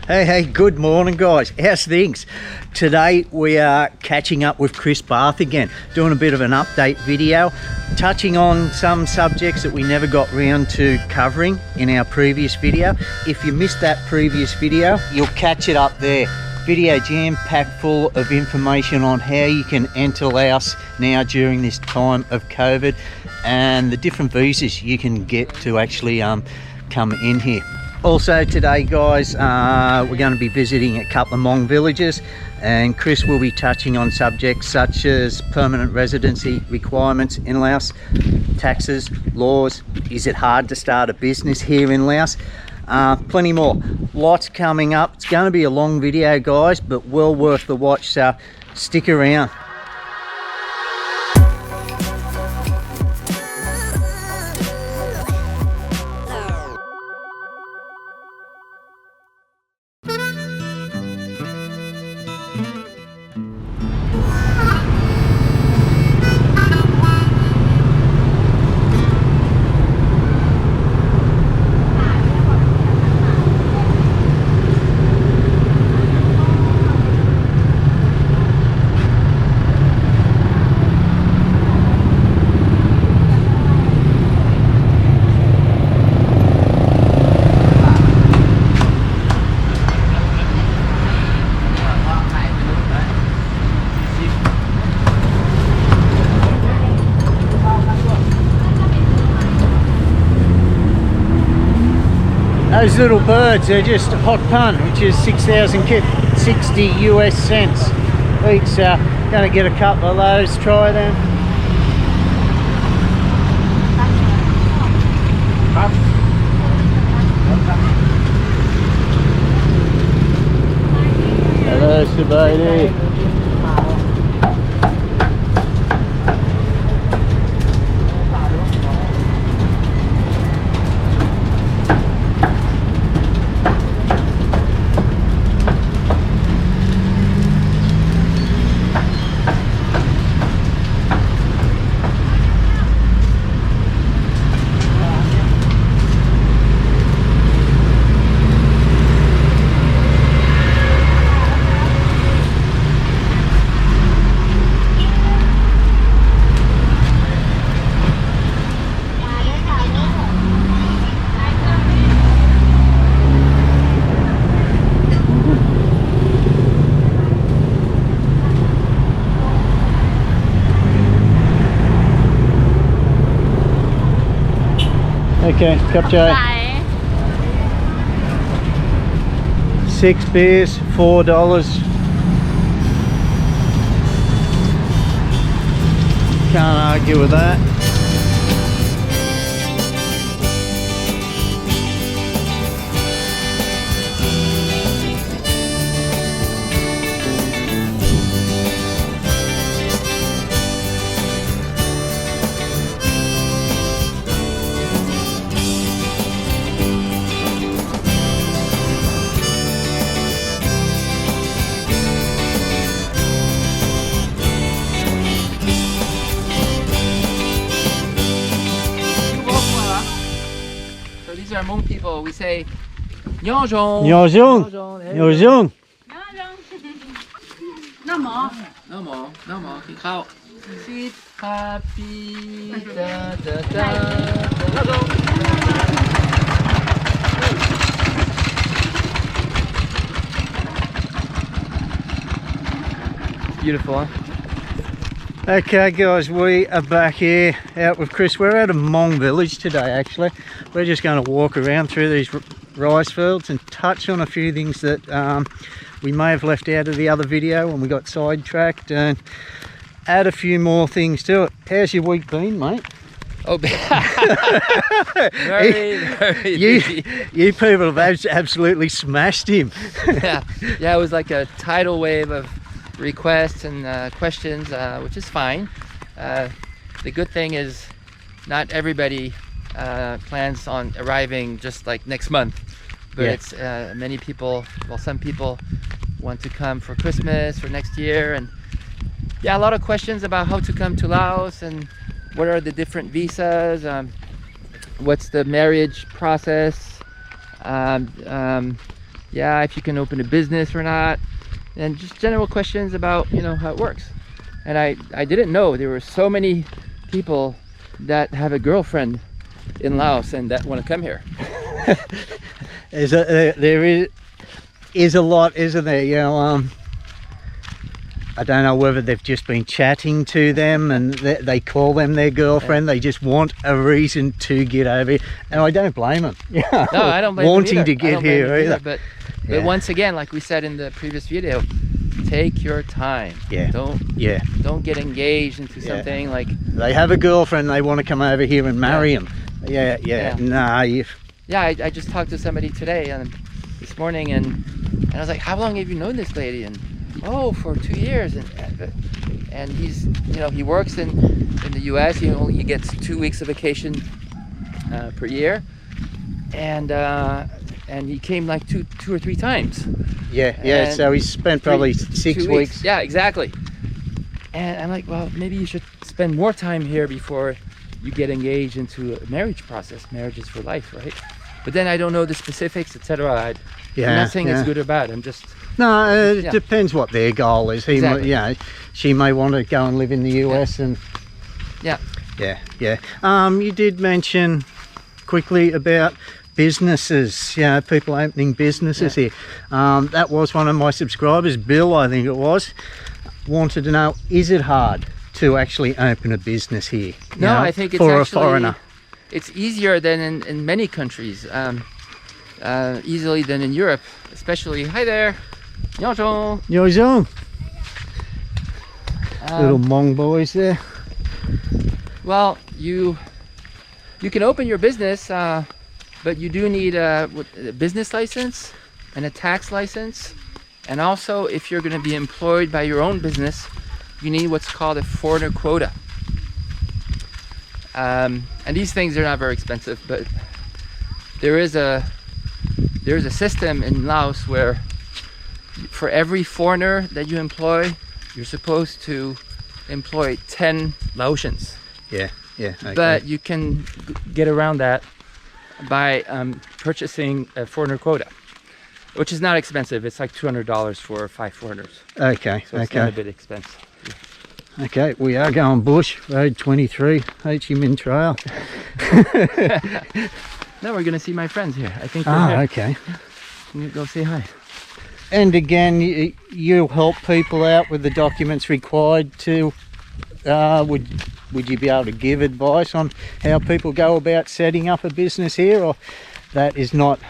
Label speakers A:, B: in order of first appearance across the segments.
A: Hey, good morning guys. How's things? Today we are catching up with Chris Barth again, doing a bit of an update video, touching on some subjects that we never got round to covering in our previous video. If you missed that previous video, you'll catch it up there. Video jam-packed full of information on how you can enter Laos now during this time of COVID and the different visas you can get to actually come in here. Also today guys, we're going to be visiting a couple of Hmong villages, and Chris will be touching on subjects such as permanent residency requirements in Laos, taxes, laws, is it hard to start a business here in Laos, plenty more. Lots coming up. It's going to be a long video guys, but well worth the watch, so stick around. Those little birds, they're just hot pun, which is 6,000 kip, 60 US cents each. Gonna get a couple of those, try them. Hello, Sabaidi. Okay, cup chai.
B: Bye.
A: 6 beers, $4. Can't argue with that.
C: These are Hmong people. We say Nyojong.
A: Nyojong. Nyojong.
B: No more.
C: No more. No more. กินข้าว Sweet happy da da da. Beautiful, huh?
A: Okay guys, we are back here out with Chris. We're at a Hmong village today actually. We're just going to walk around through these rice fields and touch on a few things that we may have left out of the other video when we got sidetracked, and add a few more things to it. How's your week been, mate?
C: Oh, very
A: you people have absolutely smashed him.
C: yeah, it was like a tidal wave of requests and questions, which is fine. The good thing is not everybody plans on arriving just like next month, but
A: yeah.
C: It's many people, well, some people want to come for Christmas or next year, and yeah, a lot of questions about how to come to Laos and what are the different visas, what's the marriage process, yeah, if you can open a business or not, and just general questions about, you know, how it works. And I didn't know there were so many people that have a girlfriend in Laos and that want to come here.
A: There is a lot, isn't there? You know, I don't know whether they've just been chatting to them and they call them their girlfriend. They just want a reason to get over here, and I don't blame them. Yeah,
C: no, I don't blame
A: wanting
C: them
A: to get here either.
C: But once again, like we said in the previous video, take your time.
A: Yeah.
C: Don't get engaged into something like
A: they have a girlfriend. They want to come over here and marry him. Yeah. Nah.
C: I just talked to somebody today this morning, and I was like, how long have you known this lady? And oh, for 2 years. And he's, you know, he works in the US. He only gets 2 weeks of vacation per year, and he came like two or three times.
A: Yeah. So he spent probably 6 weeks.
C: Yeah, exactly. And I'm like, well, maybe you should spend more time here before you get engaged into a marriage process. Marriage is for life, right? But then I don't know the specifics, etc. I'm not saying it's good or bad. I'm just
A: it depends what their goal is. She may want to go and live in the US and you did mention quickly about businesses, you know, people opening businesses here. That was one of my subscribers, Bill, I think it was, wanted to know, is it hard to actually open a business here?
C: No, I think it's
A: for
C: actually,
A: a foreigner.
C: It's easier than in many countries, easily than in Europe, especially. Hi there, Nyozhong.
A: Little Hmong boys there.
C: Well, you can open your business, but you do need a business license and a tax license, and also if you're going to be employed by your own business, you need what's called a foreigner quota. And these things are not very expensive, but there's a system in Laos where for every foreigner that you employ, you're supposed to employ 10 Laotians.
A: Okay.
C: But you can get around that by purchasing a foreigner quota, which is not expensive. It's like $200 for 5 foreigners.
A: Okay.
C: So it's not a bit expensive.
A: Okay, we are going bush, road 23, Ho Chi Minh Trail.
C: No, we're going to see my friends here. I think they're here.
A: Okay.
C: I'm going to go say hi.
A: And again, you help people out with the documents required to, would you be able to give advice on how people go about setting up a business here, or that is not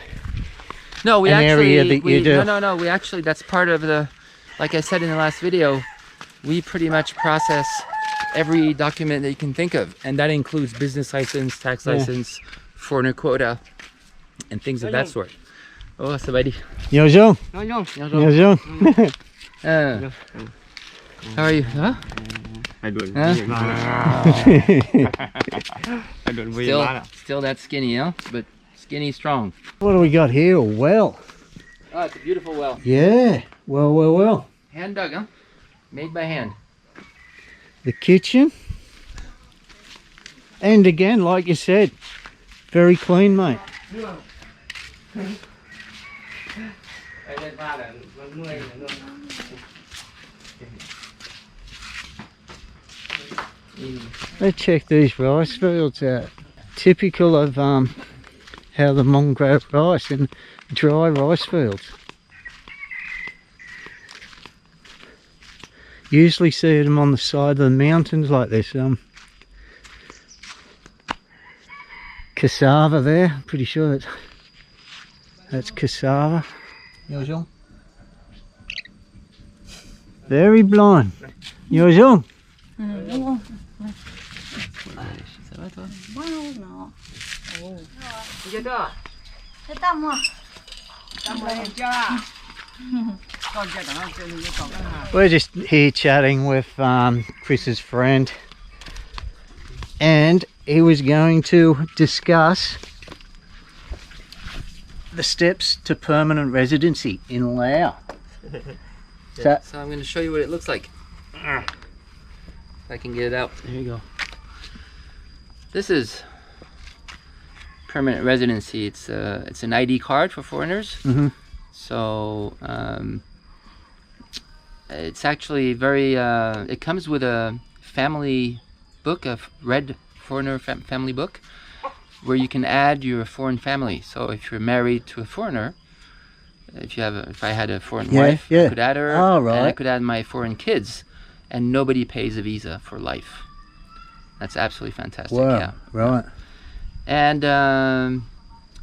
A: area that you do?
C: No, we actually, that's part of the, like I said in the last video, we pretty much process every document that you can think of, and that includes business license, tax license, foreigner quota, and things of that sort. Oh, somebody.
A: Nyozhong.
C: How are you? Huh? Still that skinny, huh? But skinny strong.
A: What do we got here? A well.
C: Oh, it's a beautiful well.
A: Yeah. Well.
C: Hand dug, huh? Made by hand.
A: The kitchen. And again, like you said, very clean, mate. Let's check these rice fields out. Typical of how the Hmong grow rice in dry rice fields. Usually see them on the side of the mountains like this. Cassava there, pretty sure that's cassava. Very blind. Nyozhong.
C: Ça va toi?
B: Non.
A: We're just here chatting with Chris's friend, and he was going to discuss the steps to permanent residency in Laos.
C: So I'm going to show you what it looks like. If I can get it out. There you go. This is permanent residency. It's an ID card for foreigners. So it's actually very. It comes with a family book, a red foreigner family book, where you can add your foreign family. So if you're married to a foreigner, if I had a foreign wife, I could add her, and I could add my foreign kids, and nobody pays a visa for life. That's absolutely fantastic.
A: Wow.
C: Yeah.
A: Right.
C: And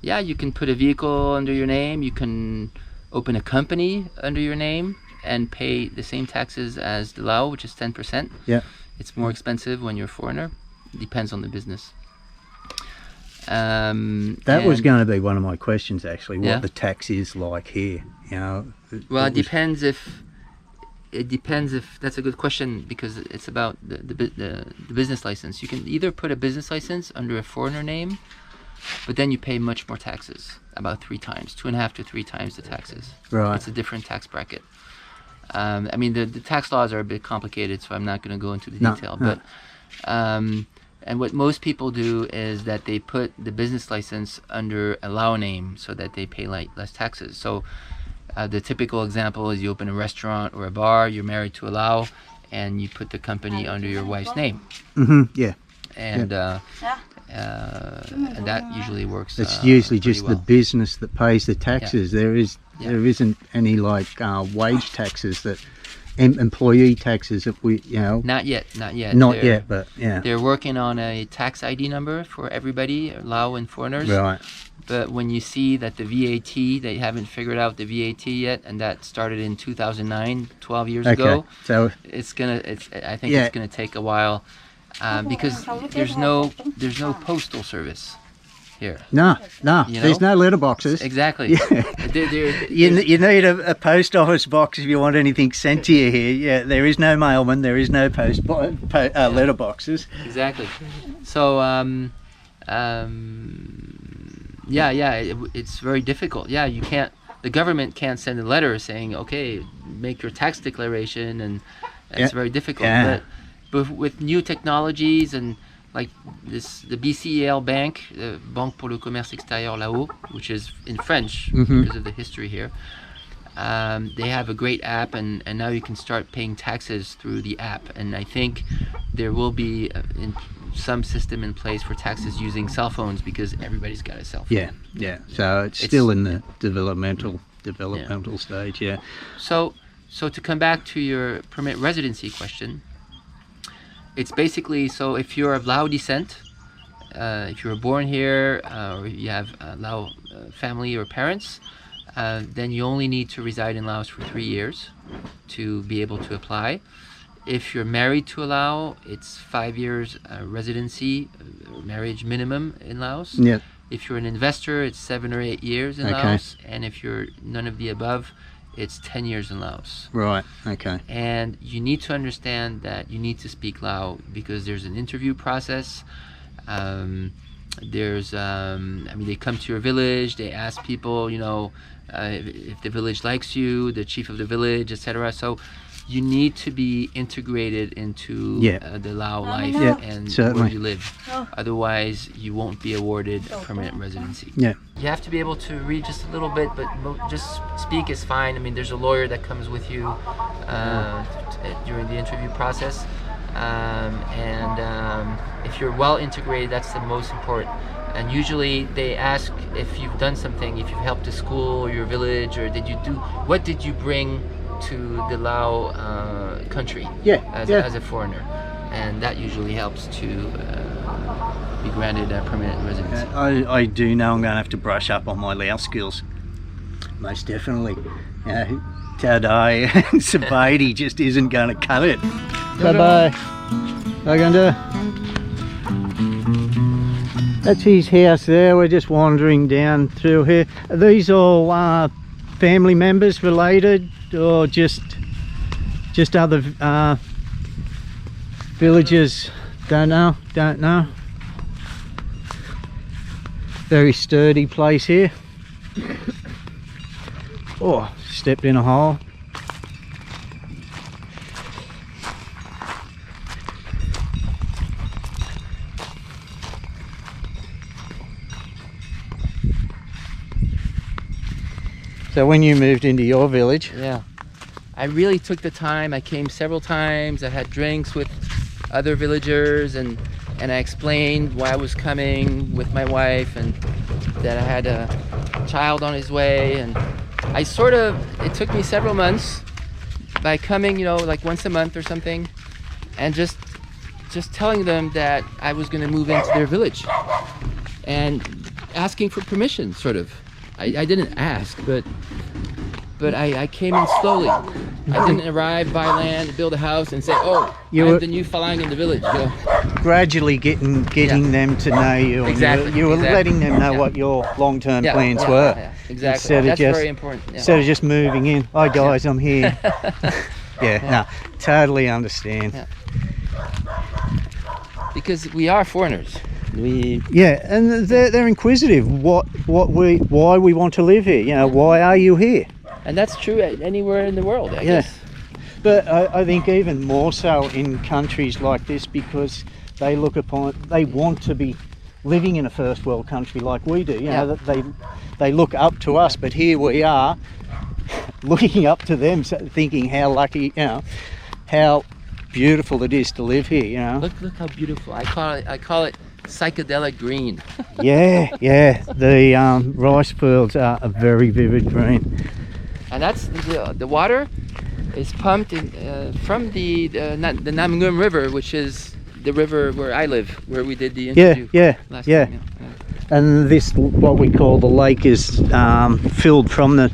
C: yeah, you can put a vehicle under your name. You can open a company under your name and pay the same taxes as the Lao, which is 10%.
A: Yeah.
C: It's more expensive when you're a foreigner. It depends on the business. That
A: was going to be one of my questions, actually. What
C: Yeah.
A: the tax is like here, you know?
C: Well, it depends if. It depends if that's a good question, because it's about the business license. You can either put a business license under a foreigner name, but then you pay much more taxes, about 3 times, 2.5 to 3 times the taxes.
A: Right.
C: It's a different tax bracket. I mean, the tax laws are a bit complicated, so I'm not going to go into the detail.
A: No.
C: But and what most people do is that they put the business license under a Lao name so that they pay less taxes. So the typical example is you open a restaurant or a bar, you're married to a Lao, and you put the company under your wife's name.
A: Mm-hmm. Yeah.
C: And and that usually works.
A: It's usually
C: pretty
A: just
C: well.
A: the business that pays the taxes. There isn't any like wage taxes that employee taxes that we, you know.
C: Not yet.
A: Not yet, but yeah.
C: They're working on a tax ID number for everybody, Lao and foreigners.
A: Right.
C: But when you see that the VAT, they haven't figured out the VAT yet, and that started in 2009, 12 years ago.
A: So
C: I think it's gonna take a while, because there's no postal service here.
A: No,
C: You
A: there's
C: know?
A: no letterboxes.
C: Exactly.
A: You need a post office box if you want anything sent to you here. Yeah, there is no mailman, there is no letterboxes.
C: Exactly. So it's very difficult. Yeah, you can't. The government can't send a letter saying, okay, make your tax declaration, and it's very difficult.
A: Yeah.
C: But with new technologies and like this, the BCEL Bank, Banque pour le Commerce Extérieur Lao, which is in French because of the history here. They have a great app, and now you can start paying taxes through the app. And I think there will be some system in place for taxes using cell phones, because everybody's got a cell phone.
A: Yeah. So it's still in the developmental stage. Yeah.
C: So to come back to your permanent residency question, it's basically, so if you're of Lao descent, if you were born here, or you have Lao family or parents, then you only need to reside in Laos for 3 years to be able to apply. If you're married to a Lao, it's 5 years residency, marriage minimum in Laos.
A: Yeah.
C: If you're an investor, it's 7 or 8 years in Laos. And if you're none of the above, it's 10 years in Laos.
A: Right. Okay.
C: And you need to understand that you need to speak Lao, because there's an interview process. They come to your village, they ask people, if the village likes you, the chief of the village, etc. So you need to be integrated into the Lao life and where you live. Otherwise, you won't be awarded permanent residency.
A: Yeah.
C: You have to be able to read just a little bit, but just speak is fine. I mean, there's a lawyer that comes with you during the interview process. If you're well integrated, that's the most important. And usually they ask if you've done something, if you've helped a school or your village, or what did you bring to the Lao country as a foreigner, and that usually helps to be granted a permanent residency.
A: I do know I'm going to have to brush up on my Lao skills, most definitely. Todd and Sabadi just isn't going to cut it. Bye-bye. That's his house there. We're just wandering down through here. Are these all family members related, or just other villages? Don't know. Very sturdy place here. Oh, stepped in a hole. So when you moved into your village,
C: Yeah, I really took the time. I came several times. I had drinks with other villagers, and I explained why I was coming with my wife and that I had a child on his way. And it took me several months by coming, you know, like once a month or something, and just telling them that I was going to move into their village and asking for permission, sort of. I didn't ask, but I came in slowly. I didn't arrive by land to build a house and say, "Oh, I'm the new Falang in the village." You know?
A: Gradually getting them to know you.
C: Exactly.
A: You were letting them know what your long-term plans were.
C: Yeah, exactly. That's very important. Yeah.
A: Instead of just moving in. Hi guys, I'm here. No, totally understand.
C: Yeah. Because we are foreigners.
A: And they're inquisitive. Why we want to live here? You know, why are you here?
C: And that's true anywhere in the world, I guess.
A: But I think even more so in countries like this, because they want to be living in a first world country like we do. You know, that they look up to us, but here we are looking up to them, thinking how lucky, you know, how beautiful it is to live here. You know,
C: look how beautiful. I call it psychedelic green.
A: The rice fields are a very vivid green.
C: And that's the water is pumped from the Namngum River, which is the river where I live, where we did the interview. Last time,
A: And this, what we call the lake, is filled from the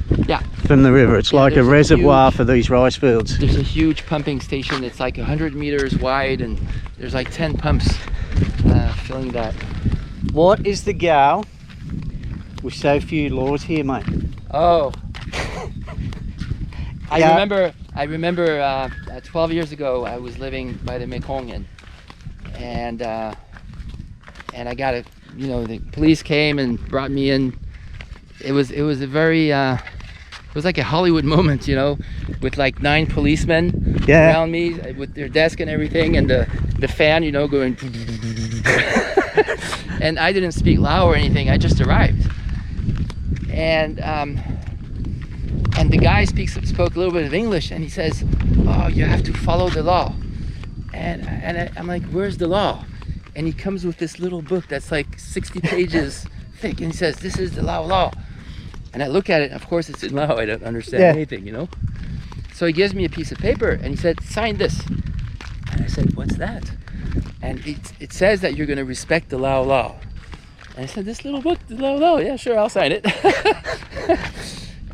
A: river. It's like a reservoir for these rice fields.
C: There's a huge pumping station. It's like 100 meters wide, and there's like 10 pumps filling that.
A: What is the go with so few laws here, mate?
C: Oh. I remember 12 years ago I was living by the Mekong, and I got the police came and brought me in. It was a very it was like a Hollywood moment, you know, with like 9 policemen around me with their desk and everything, and the fan, you know, going and I didn't speak Lao or anything. I just arrived, and the guy spoke a little bit of English, and he says, "Oh, you have to follow the law." And I'm like, "Where's the law?" And he comes with this little book that's like 60 pages thick, and he says, "This is the Lao Law." And I look at it, and of course it's in Lao. I don't understand anything, you know. So he gives me a piece of paper, and he said, "Sign this." And I said, "What's that?" And it says that you're going to respect the Lao Law. And I said, "This little book, the Lao Law, yeah, sure, I'll sign it."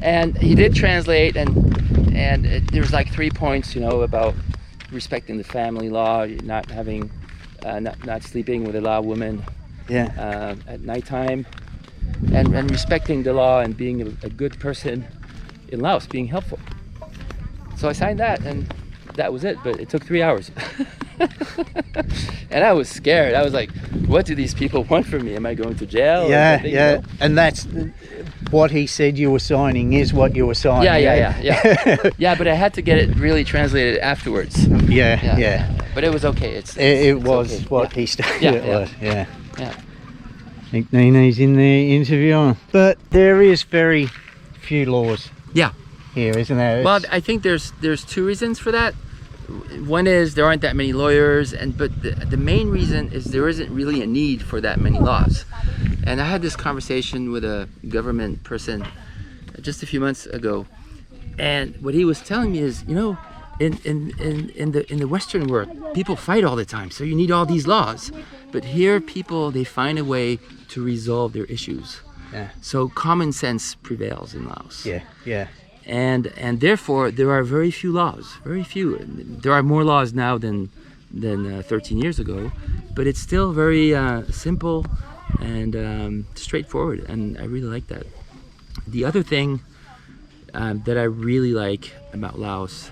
C: And he did translate, and there's like 3 points, you know, about respecting the family law, not having, not sleeping with a Lao woman at nighttime, and respecting the law and being a good person in Laos, being helpful. So I signed that, and that was it. But it took 3 hours, and I was scared. I was like, "What do these people want from me? Am I going to jail?"
A: Yeah. And that's what he said you were signing is what you were signing.
C: Yeah, but I had to get it really translated afterwards.
A: Yeah.
C: But it was okay.
A: It was okay. What he stated it was. Yeah. I think Neenee's in the interview. But there is very few laws. Here, isn't there?
C: Well, I think there's 2 reasons for that. One is there aren't that many lawyers, but the main reason is there isn't really a need for that many laws. And I had this conversation with a government person just a few months ago, and what he was telling me is, you know, in the Western world, people fight all the time, so you need all these laws. But here, people, they find a way to resolve their issues. So common sense prevails in Laos. And therefore there are very few laws, very few. There are more laws now than 13 years ago, but it's still very simple and straightforward, and I really like that. The other thing that I really like about Laos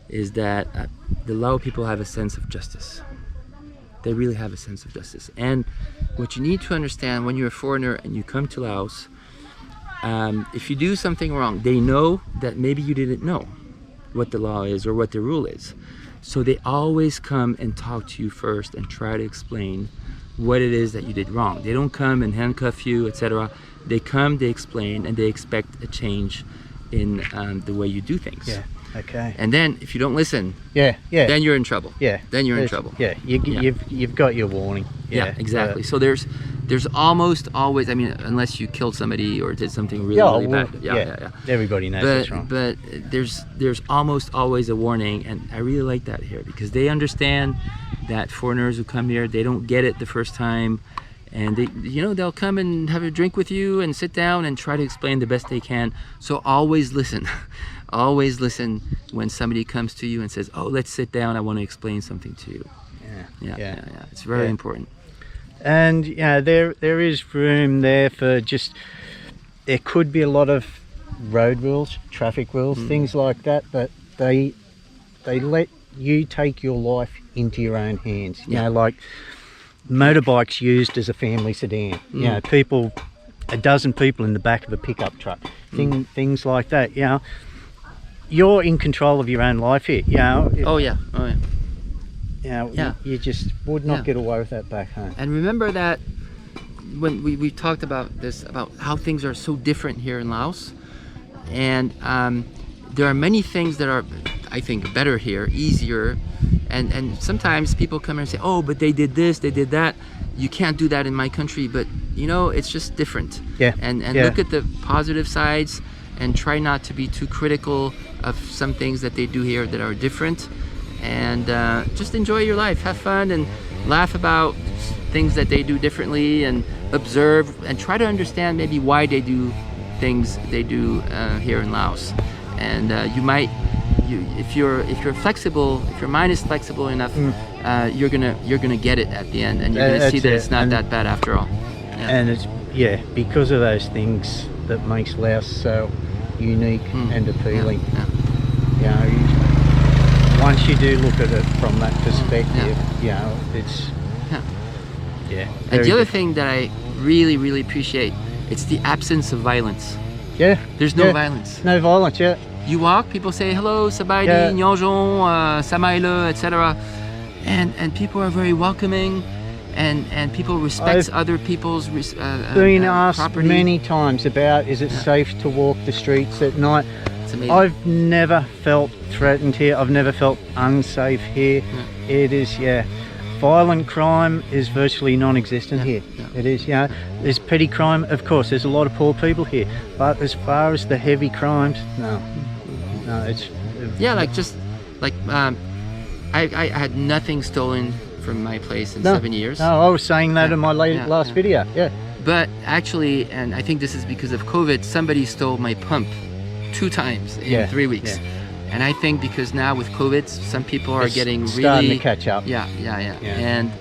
C: is that the Lao people have a sense of justice. They really have a sense of justice. And what you need to understand when you're a foreigner and you come to Laos, if you do something wrong, they know that maybe you didn't know what the law is or what the rule is. So they always come and talk to you first and try to explain what it is that you did wrong. They don't come and handcuff you, etc. They come, they explain, and they expect a change in the way you do things.
A: Yeah. Okay.
C: And then if you don't listen,
A: Yeah.
C: then you're in trouble.
A: Yeah.
C: Then you're in trouble.
A: Yeah. You've got your warning.
C: Yeah, exactly. So there's almost always, I mean, unless you killed somebody or did something really bad. Yeah.
A: Everybody knows that's wrong.
C: But there's almost always a warning, and I really like that here because they understand that foreigners who come here, they don't get it the first time, and they'll come and have a drink with you and sit down and try to explain the best they can. So always listen. Always listen when somebody comes to you and says, "Oh, let's sit down. I want to explain something to you." Yeah. It's very important.
A: And there is room there for there could be a lot of road rules, traffic rules, things like that, but they let you take your life into your own hands. You know, like motorbikes used as a family sedan. You know, a dozen people in the back of a pickup truck. Things like that. You know, you're in control of your own life here. You know. You just would not get away with that back home.
C: And remember that when we talked about this, about how things are so different here in Laos, and there are many things that are, I think, better here, easier, and sometimes people come here and say, "Oh, but they did this, they did that. You can't do that in my country." But it's just different. And look at the positive sides and try not to be too critical of some things that they do here that are different. And just enjoy your life, have fun, and laugh about things that they do differently, and observe and try to understand maybe why they do things they do here in Laos. And if you're flexible, if your mind is flexible enough, you're gonna get it at the end, and you're gonna see that it's not that bad after all.
A: And it's because of those things that makes Laos so unique and appealing. Once you do look at it from that perspective, it's
C: and the other thing that I really, really appreciate, it's the absence of violence. There's no violence.
A: No violence.
C: You walk, people say hello, sabaydi, nyonjon, samaila, etc. And people are very welcoming, and people respect other people's
A: been asked
C: property.
A: Many times about, is it safe to walk the streets at night? I've never felt threatened here. I've never felt unsafe here. It is, violent crime is virtually non-existent here. It is, there's petty crime, of course, there's a lot of poor people here, but as far as the heavy crimes, no, it's...
C: I had nothing stolen from my place in 7 years.
A: No, I was saying that in my last video,
C: But actually, and I think this is because of COVID, somebody stole my pump 2 times in 3 weeks. And I think because now with COVID, some people are getting really
A: starting to catch up.
C: And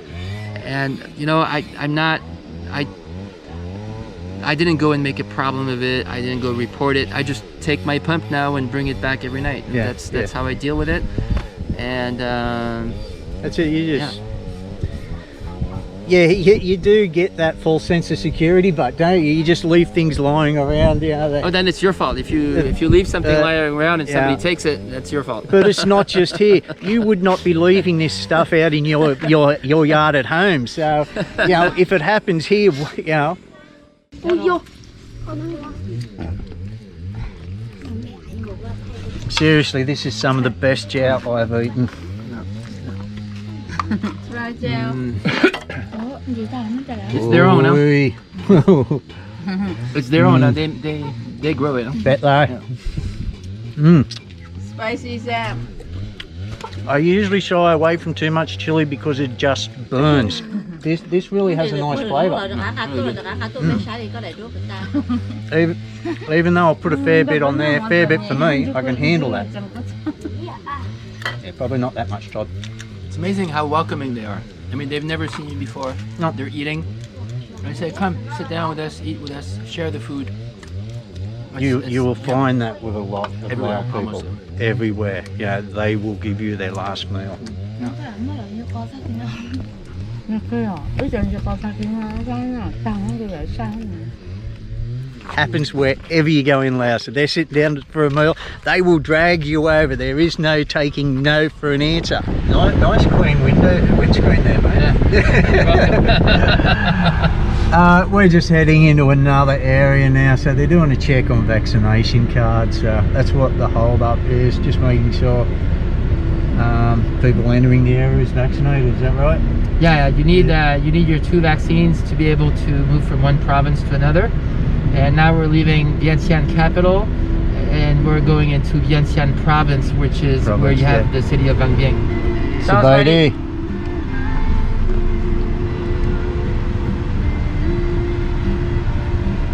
C: I didn't go and make a problem of it. I didn't go report it. I just take my pump now and bring it back every night. That's how I deal with it. And
A: that's it. You just you do get that false sense of security, but don't you? You just leave things lying around.
C: Then it's your fault. If you leave something lying around and somebody takes it, that's your fault.
A: But it's not just here. You would not be leaving this stuff out in your yard at home. So if it happens here, seriously, this is some of the best chow I've eaten.
C: It's their own, It's their own. They grow it.
B: Spicy Sam.
A: I usually shy away from too much chili because it just burns. This really has a nice flavour. Even though I'll put a fair bit on there, fair bit for me, I can handle that. Probably not that much, Todd.
C: It's amazing how welcoming they are. I mean, they've never seen you before.
A: No.
C: They're eating. I say, come, sit down with us, eat with us, share the food.
A: You will find that with a lot of Lao people. Everywhere. They will give you their last meal. Happens wherever you go in Laos. If they're sitting down for a meal, they will drag you over. There is no taking no for an answer. Nice queen windscreen there, mate.
C: You're welcome.
A: We're just heading into another area now, so they're doing a check on vaccination cards. That's what the hold up is, just making sure people entering the area is vaccinated. Is that right?
C: Yeah, you need your 2 vaccines to be able to move from one province to another. And now we're leaving Vientiane capital, and we're going into Vientiane province, which is where you have the city of Vang Vieng.
A: Sabaydi.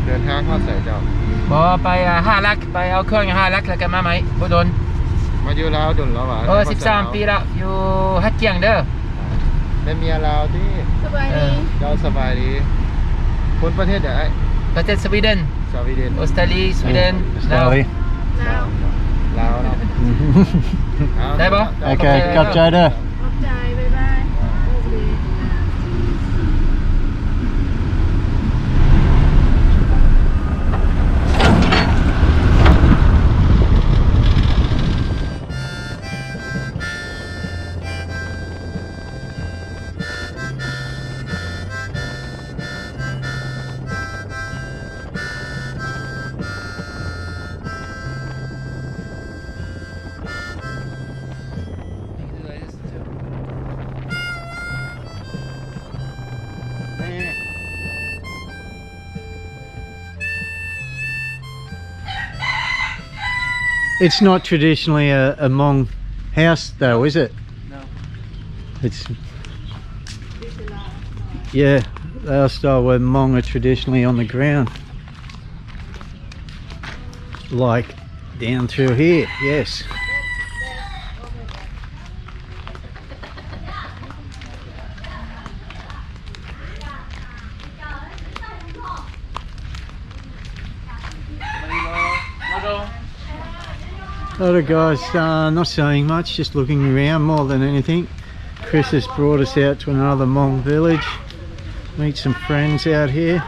D: เดินทางเข้าใส่เจ้า
C: บอไป5 ลักไปเอาเครื่อง5 ลักแล้วกันมาไหมบ่โดน
D: มาอยู่ลาวดุนแล้วหวะ
C: 13 ปีแล้วอยู่ฮัดเกียงเด้อ
D: ได้เมียลาวที่
B: สบายดี
D: เจ้าสบายดีคนประเทศไหน
C: ประเทศสวีเดน
D: สวีเดน
C: ออสเตรเลียสวีเดน
A: Slowly.
B: ลาว
D: ลาวเนาะ
C: ได้ปะ
A: Okay, got Jada.
B: ขอบใจ บ๊ายบายโอเค
A: It's not traditionally a Hmong house though, is it?
C: No.
A: It's, yeah, Lao style where Hmong are traditionally on the ground. Like down through here, yes. A lot of guys not saying much, just looking around more than anything. Chris has brought us out to another Hmong village, meet some friends out here.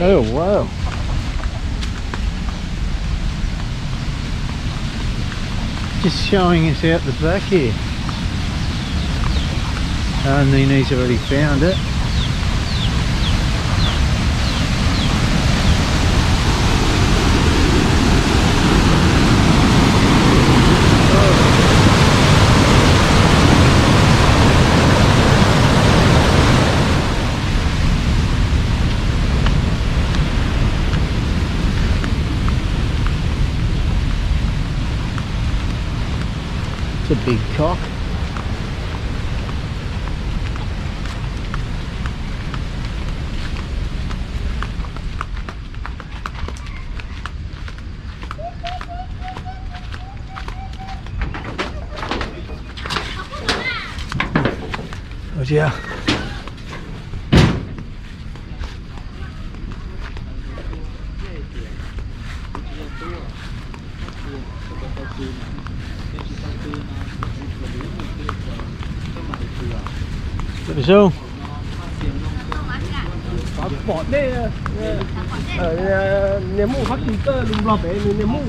A: Oh wow. Just showing us out the back here. Neenee's already found it. It's a big cock. Oh yeah. So
D: bỏ đây niềm mũ phát triển cơ đừng lo bé niềm mũ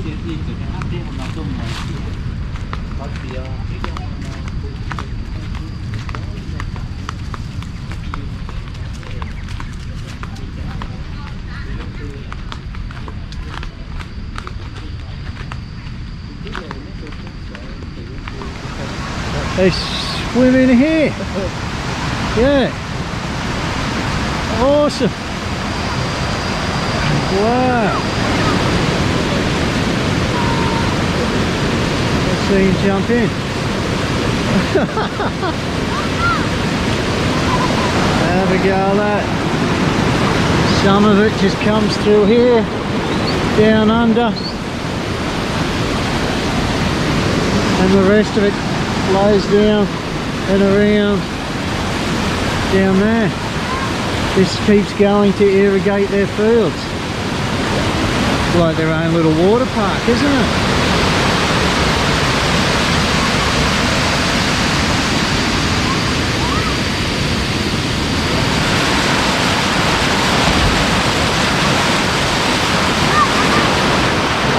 A: they swim in here. Yeah. Awesome. Wow. Let's see him jump in. Have a go at that. Some of it just comes through here, down under, and the rest of it flows down and around down there. This keeps going to irrigate their fields. It's like their own little water park, isn't it?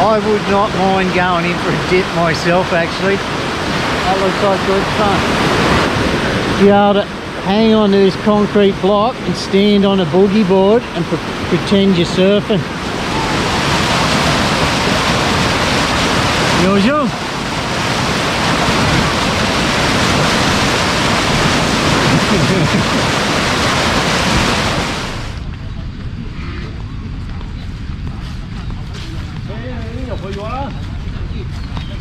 A: I would not mind going in for a dip myself actually. That looks like good fun. Be able to hang on to this concrete block and stand on a boogie board and pretend you're surfing. Yo.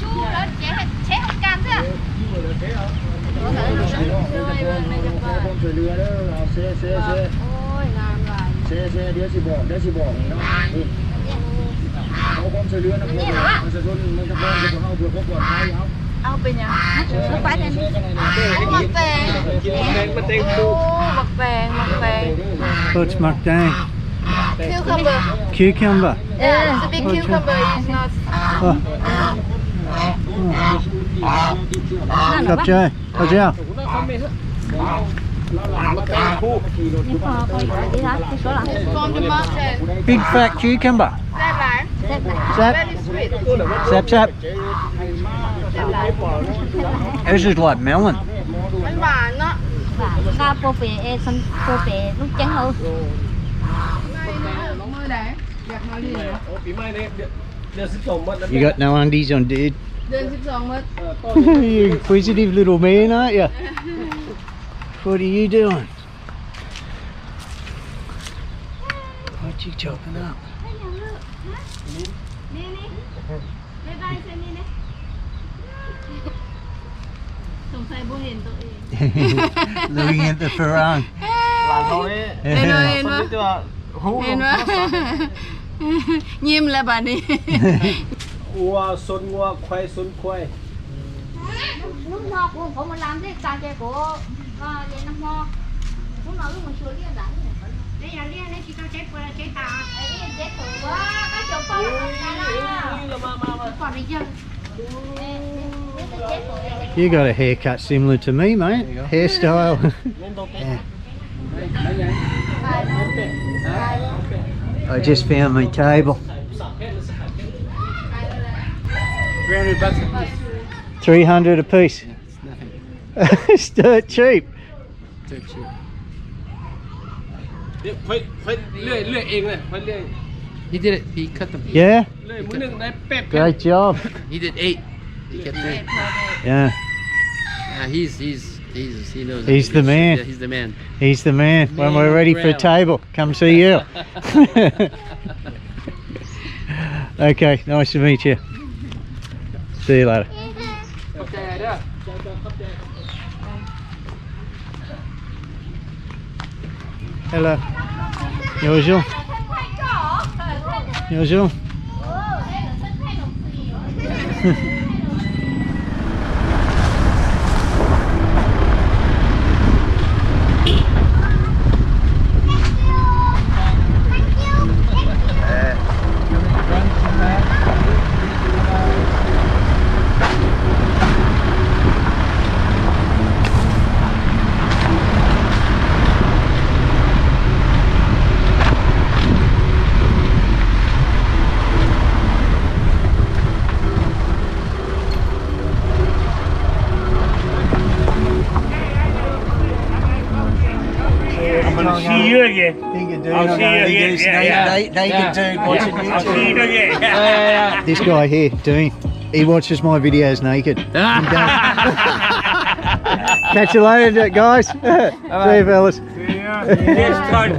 B: Chú đó chế hết cam thế à? Ôi làm rồi. Ao bên nhà. Nó phải lên. Mặt vàng.
A: What's marked down?
B: Cucumber.
A: Cucumber.
B: Yeah, it's a big cucumber. It's not.
A: Cặp chơi. Thôi chưa?
B: From the mountain.
A: Big fat cucumber. Sap.
B: Very sweet.
A: Sap. This is like melon.
B: Bánh vàng đó.
E: Ca bô bể lúc trắng hơn.
B: Mưa đấy. Đẹp nói đi.
A: You got no undies on, dude.
B: Đơn 12 mất.
A: You inquisitive little man, aren't you? What are you doing? What you chopping up? Looking at the Farang.
B: Nhiêm là bà đi.
E: Lúc nọ của có một làm thế càng chơi của vậy năm mo. Lúc nọ lúc mình sửa đi là đây là liên đấy chỉ có chết qua chết ta. Đấy chết của cái chỗ con là còn đi chưa?
A: You got a haircut similar to me, mate. Hairstyle. Yeah. I just found my table. $300 a piece. It's dirt cheap.
C: He did it. He cut them.
A: Yeah? Great job.
C: He did 8. He kept 3.
A: Yeah.
C: He knows.
A: He's the man.
C: Yeah, he's the man.
A: He's the man. When we're ready for a table, come see you. Okay, nice to meet you. See you later. Hello. Bonjour. Bonjour.
F: See you again.
A: I'll
F: see you again.
A: Naked dude watching
F: I'll see
A: YouTube.
F: you again.
A: This guy here, Dean, he watches my videos naked. Catch you later, guys. See you, fellas.
F: Yes, Todd.